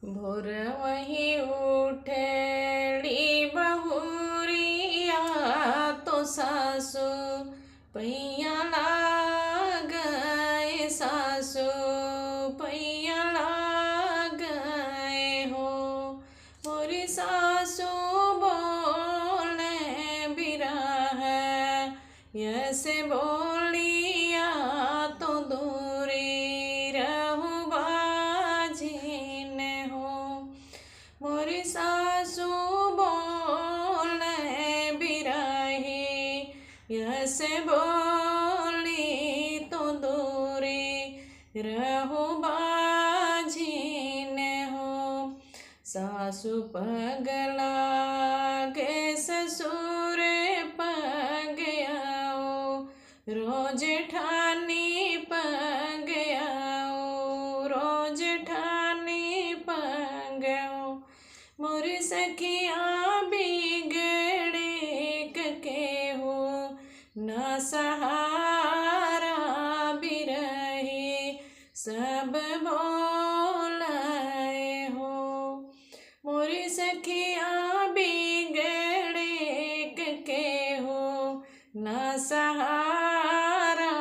भोर वही उठेली बहुरिया तो सासु पैया गए, सासु पैया गए हो। मोरी सासु बोले बिरह ऐसे बोलिया तो दूरी रहू बाझिन हो। मोरी सासु बोले बिरही ऐसे बोली तो दूरी रहू बाझिन हो। सासु पगला के ससुर पग आओ, रोज ठानी पग आओ, रोज ठानी पग आओ। मोरी सखिया बिगड़े के हो न सहारा बिरही सब बोलाए हो। मोरी सखिया बिगड़े के हो न सहारा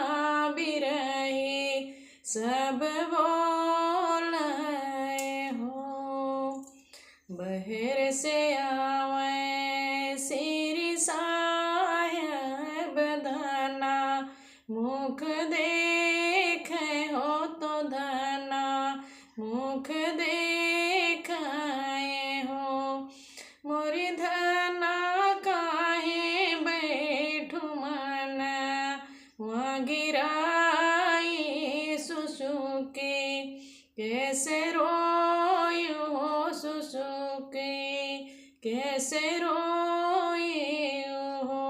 बिरही सब बोलाए हो। बहर से आवे सिर साहेब धना, मुख देखे हो तो धना मुख देखाए हो। मोरी धना काहे बैठू मन वहाँ गिराई सुसुके, कैसे रोयो सुसुके कैसे रोयो हो।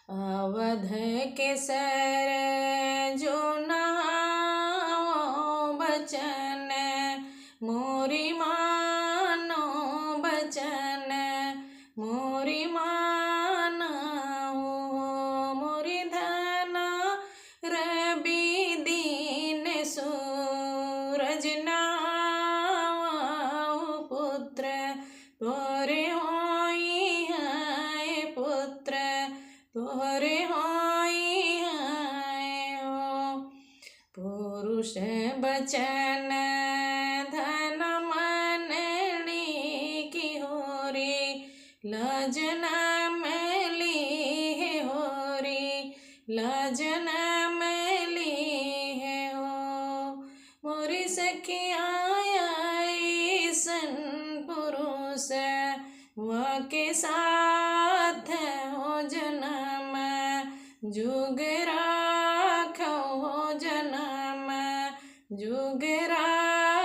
अवध के सर जो नहाओ बचन, मोरी मानो बचन मोरी मानो। मोरी धना रवि दीन सूरज नाओ पुत्र तोरे होई है पुत्र तोरे होई है हो। पुरुष बचन धन मनली की होरी, लजना मैली है होरी लजना मैली है हो। मोरी सखिया ऐसन पुरुष वह के साथ हो जन्म जुग राखो हो जन्म जुग राखो।